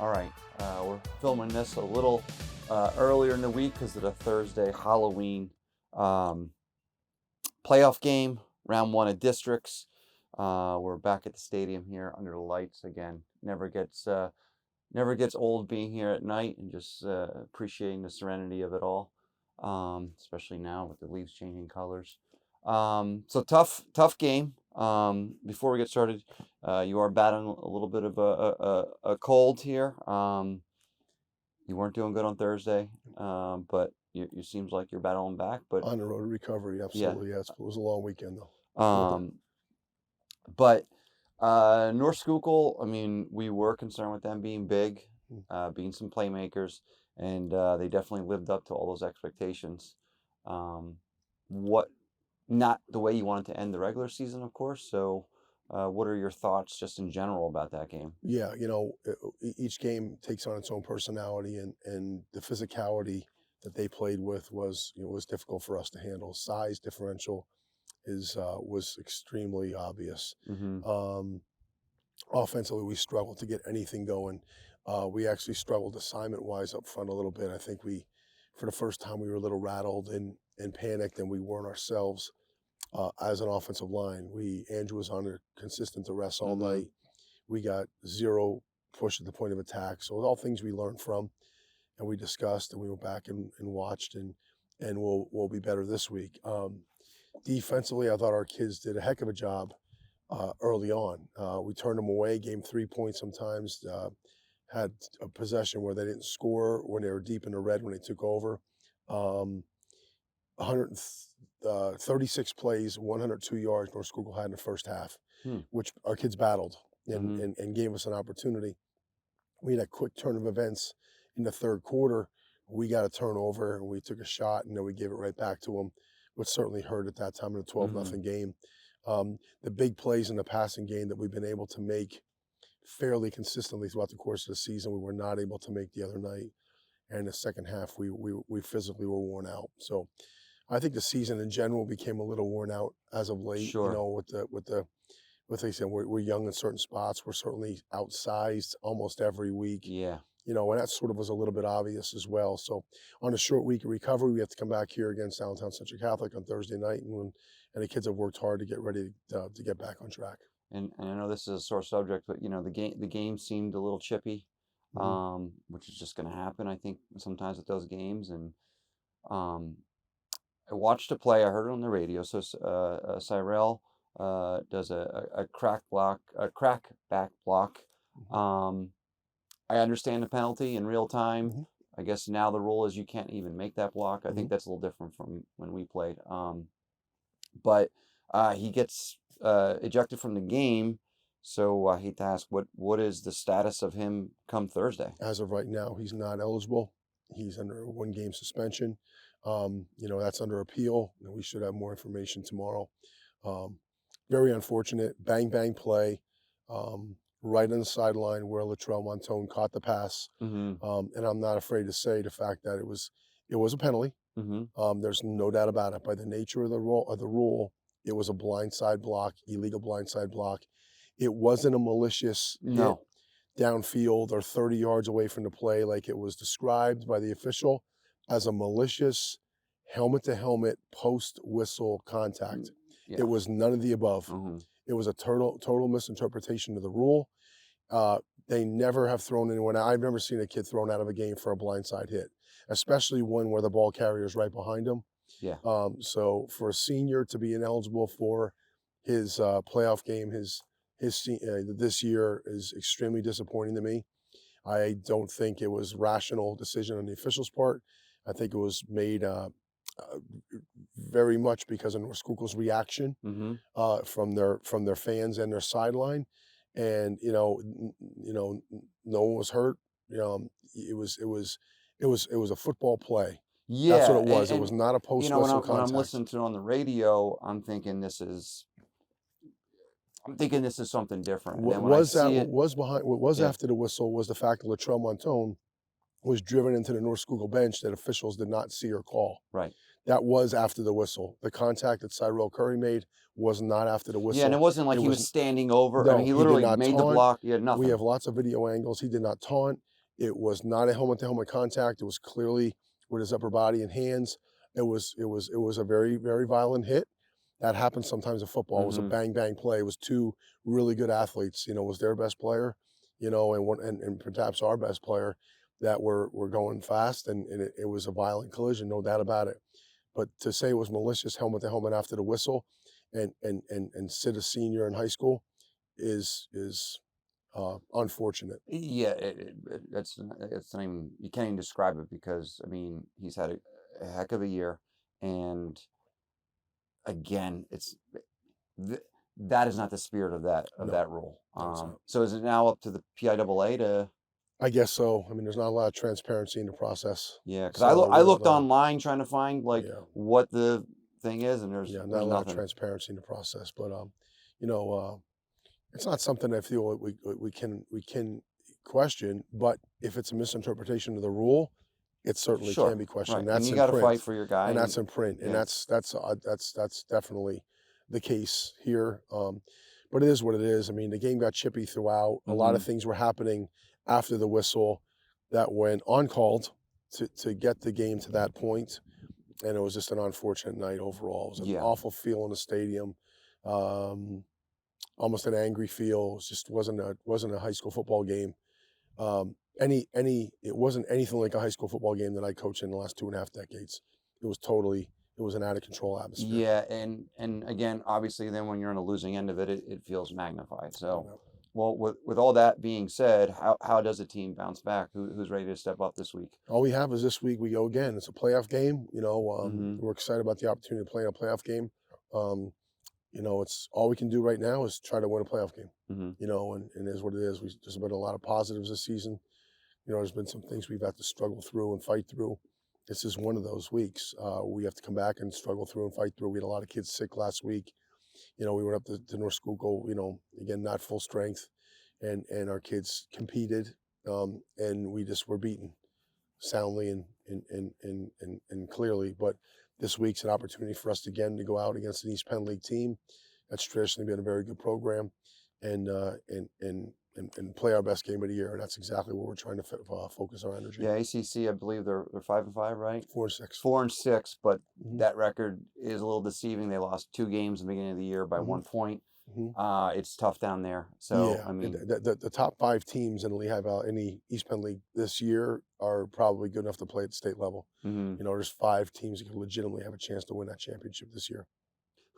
All right, we're filming this a little earlier in the week because of the Thursday Halloween playoff game, round one of districts. We're back at the stadium here under the lights again. Never gets old being here at night and just appreciating the serenity of it all, especially now with the leaves changing colors. So tough game. Before we get started, you are battling a little bit of a cold here. You weren't doing good on Thursday, but you seems like you're battling back. But on the road to recovery, absolutely. Yeah. Yes, it was a long weekend though. But North Schuylkill, I mean, we were concerned with them being big, being some playmakers, and they definitely lived up to all those expectations. Not the way you wanted to end the regular season, of course. So, what are your thoughts just in general about that game? Yeah, each game takes on its own personality, and the physicality that they played with was difficult for us to handle. Size differential was extremely obvious. Mm-hmm. Offensively, we struggled to get anything going. We actually struggled assignment-wise up front a little bit. I think for the first time, we were a little rattled and panicked, and we weren't ourselves as an offensive line. Andrew was under consistent duress all night. We got zero push at the point of attack. So all things we learned from, and we discussed, and we went back and watched, and we'll be better this week. Defensively, I thought our kids did a heck of a job early on. We turned them away, gave them 3 points sometimes, had a possession where they didn't score when they were deep in the red when they took over. 136 plays, 102 yards North Schuylkill had in the first half, which our kids battled and gave us an opportunity. We had a quick turn of events in the third quarter. We got a turnover, and we took a shot, and then we gave it right back to them, which certainly hurt at that time in a 12-0 game. The big plays in the passing game that we've been able to make fairly consistently throughout the course of the season, we were not able to make the other night. And in the second half, we physically were worn out. So I think the season in general became a little worn out as of late. Sure. With they said we're young in certain spots. We're certainly outsized almost every week. Yeah. And that sort of was a little bit obvious as well. So on a short week of recovery, we have to come back here against Allentown Central Catholic on Thursday night, and the kids have worked hard to get ready to get back on track. And I know this is a sore subject, but the game seemed a little chippy, which is just going to happen, I think, sometimes at those games. And I watched a play. I heard it on the radio. So Cyrell does a crack back block. I understand the penalty in real time. I guess now the rule is you can't even make that block. I think that's a little different from when we played. But he gets ejected from the game. So I hate to ask, what is the status of him come Thursday? As of right now, he's not eligible. He's under a 1-game suspension. That's under appeal, and we should have more information tomorrow. Very unfortunate. Bang play. Right on the sideline where Latrell Montone caught the pass. And I'm not afraid to say the fact that it was a penalty. There's no doubt about it. By the nature of the rule, it was a blindside block, illegal blindside block. It wasn't a malicious hit downfield or 30 yards away from the play like it was described by the official as a malicious helmet-to-helmet post-whistle contact. Yeah. It was none of the above. It was a total misinterpretation of the rule. They never have thrown anyone out. I've never seen a kid thrown out of a game for a blindside hit, especially one where the ball carrier is right behind him. Yeah. So for a senior to be ineligible for his playoff game, this year is extremely disappointing to me. I don't think it was rational decision on the officials' part. I think it was made very much because of North Schuylkill's reaction from their fans and their sideline, and no one was hurt. It was a football play. Yeah, that's what it was. It was not a post whistle contact. When I'm listening to it on the radio, I'm thinking this is something different. What was after the whistle was the fact that Latrell Montone was driven into the North Schuylkill bench that officials did not see or call. Right. that was after the whistle. The contact that Cyril Curry made was not after the Yeah, and it whistle. wasn't like It he was was standing over. I mean, no, he he did literally not made the taunt. block. He had We nothing. have lots of video angles. He did not taunt. It was not a helmet-to-helmet contact. It was clearly with his upper body and hands. It was a very, very violent hit. That happens sometimes in football. It was a bang bang play. It was two really good athletes. You know, it was their best player, you know, and perhaps our best player that were going fast, and it was a violent collision, no doubt about it. But to say it was malicious helmet to helmet after the whistle, and sit a senior in high school is unfortunate. Yeah, it's not even, you can't even describe it, because I mean, he's had a heck of a year, and again, th that is not the spirit of No, that rule. no, it's not. So is it now up to the PIAA to? I guess so. I mean, there's not a lot of transparency in the process. Yeah, because So I we have, looked online trying to find like yeah, what the thing is, and yeah, not there's a lot of nothing. transparency in the process. But you know, it's not something I feel that we can question. But if it's a misinterpretation of the rule, it certainly Sure, can be questioned. right, and That's you in got to fight print, for your guy, and that's and in print, and yeah. that's definitely the case here. But it is what it is. I mean, the game got chippy throughout. A lot of things were happening after the whistle that went uncalled to get the game to that point, and it was just an unfortunate night overall. It was an Yeah. awful feel in the stadium, almost an angry feel. It just wasn't a high school football game. It wasn't anything like a high school football game that I coached in the last 2.5 decades. It was an out of control atmosphere. Yeah, and again, obviously, then when you're on the losing end of it, it feels magnified. So, well, with all that being said, how does a team bounce back? Who's ready to step up this week? All we have is this week. We go again. It's a playoff game. You know, we're excited about the opportunity to play in a playoff game. You know, it's all we can do right now is try to win a playoff game. You know, and it is what it is. There's been a lot of positives this season. You know, there's been some things we've had to struggle through and fight through. This is one of those weeks. We have to come back and struggle through and fight through. We had a lot of kids sick last week. You know, we went up to North Schuylkill, you know, again, not full strength, and our kids competed, and we just were beaten soundly and clearly. But this week's an opportunity for us again to go out against an East Penn League team that's traditionally been a very good program, and play our best game of the year. And that's exactly where we're trying to focus our energy. Yeah, ACC, I believe they're 5-5, right? 4-6. 4-6, but that record is a little deceiving. They lost 2 games in the beginning of the year by 1 point. It's tough down there. So yeah, I mean, the top 5 teams in the Lehigh Valley, in the East Penn League this year are probably good enough to play at the state level. You know, there's 5 teams that could legitimately have a chance to win that championship this year.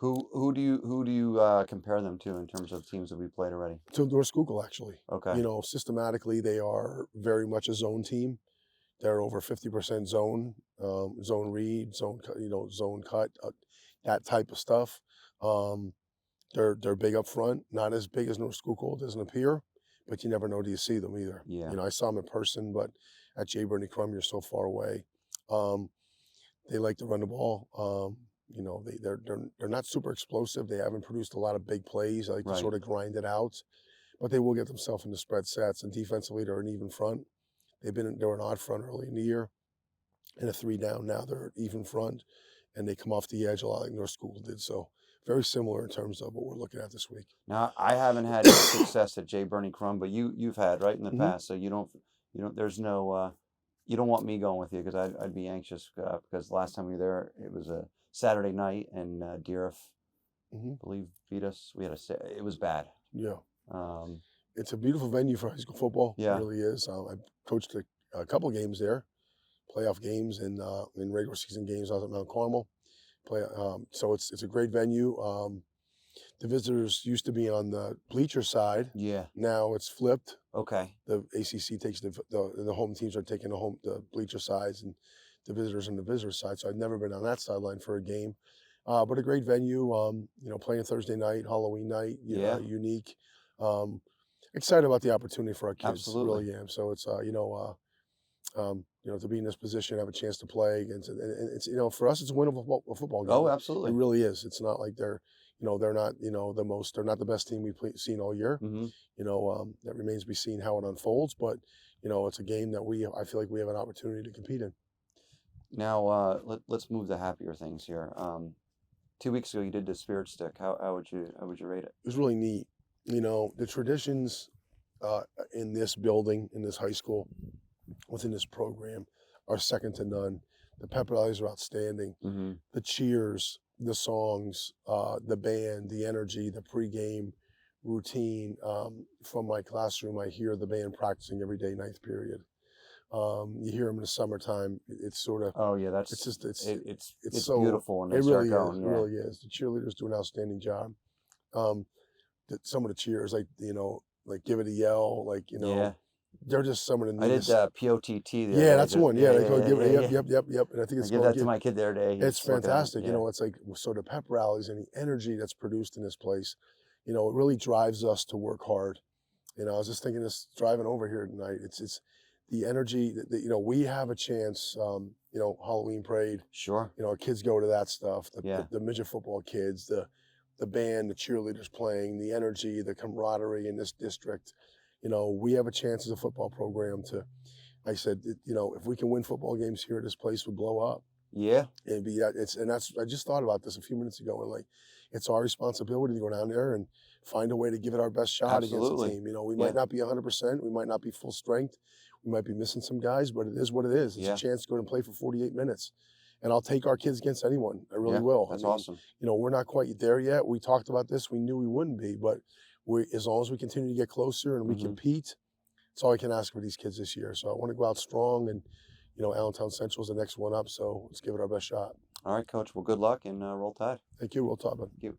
Who do you compare them to in terms of teams that we played already? To North Schuylkill, actually. Okay. You know, systematically they are very much a zone team. They're over 50% zone, zone read, zone cut, that type of stuff. They're big up front, not as big as North Schuylkill, it doesn't appear, but you never know till you see them either. Yeah. You know, I saw them in person, but at J. Bernie Crum, you're so far away. They like to run the ball. You know, they're not super explosive. They haven't produced a lot of big plays. They like to sort of grind it out, but they will get themselves into spread sets. And defensively, they're an even front. They were an odd front early in the year, and a 3 down. Now they're an even front, and they come off the edge a lot like North Schuylkill did. So very similar in terms of what we're looking at this week. Now, I haven't had success at J. Bernie Crum, but you've had, right, in the past. So you don't there's no you don't want me going with you, because I'd be anxious, because last time we were there, it was a Saturday night, and Deeriff, I believe, beat us. It was bad. Yeah. Um, It's a beautiful venue for high school football. Yeah. It really is. I coached a couple games there, playoff games and regular season games. I was at Mount Carmel. So it's a great venue. The visitors used to be on the bleacher side. Yeah. Now it's flipped. Okay. The ACC takes the home teams are taking the bleacher sides, and the visitors on the visitor side. So I've never been on that sideline for a game. But a great venue. You know, playing Thursday night, Halloween night. Yeah. Unique. Excited about the opportunity for our kids. Absolutely. Really am. So it's to be in this position, have a chance to play against, and it's for us, it's a win of a football game. Oh, absolutely. It really is. It's not like they're not they're not the best team we've seen all year. That remains to be seen how it unfolds. But it's a game that I feel like we have an opportunity to compete in. Now, let's move to happier things here. 2 weeks ago, you did the Spirit Stick. How would you rate it? It was really neat. You know, the traditions in this building, in this high school, within this program, are second to none. The pep rallies are outstanding. Mm-hmm. The cheers, the songs, the band, the energy, the pregame routine. From my classroom, I hear the band practicing every day, ninth period. You hear them in the summertime. It's sort of, Oh yeah, it's just, it's so, beautiful when they it start really going. is. It Yeah, really is. The cheerleaders do an outstanding job. Um, some of the cheers, like, like give it a yell, like, yeah. they're just some of the I did neatest. POTT the other Yeah, day. that's the one. Yeah, Yeah, they yeah, call yeah, give it. yeah, Yep, yeah. yep, yep, yep. And I think I it's give called that to give. my kid the other day. It's He's looking at it. fantastic. Yeah, It's like, so the pep rallies and the energy that's produced in this place, it really drives us to work hard. I was just thinking this driving over here tonight. It's the energy that we have a chance. Halloween parade. sure. Our kids go to that stuff. Yeah. The midget football kids, the band, the cheerleaders playing, the energy, the camaraderie in this district. We have a chance as a football program to. I said, if we can win football games here, this place would blow up. Yeah. It'd be I just thought about this a few minutes ago, and like, it's our responsibility to go down there and find a way to give it our best shot against the Absolutely. team. We Yeah. might not be 100%, we might not be full strength, we might be missing some guys, but it is what it is. It's Yeah. a chance to go and play for 48 minutes. And I'll take our kids against anyone. I really Yeah, will. that's awesome. We're not quite there yet. We talked about this. We knew we wouldn't be, but as long as we continue to get closer and we Mhm. compete, that's all I can ask for these kids this year. So I want to go out strong, and Allentown Central is the next one up. So let's give it our best shot. All right, Coach. Well, good luck and roll Tide. Thank you. Roll Tide, bud. Thank you.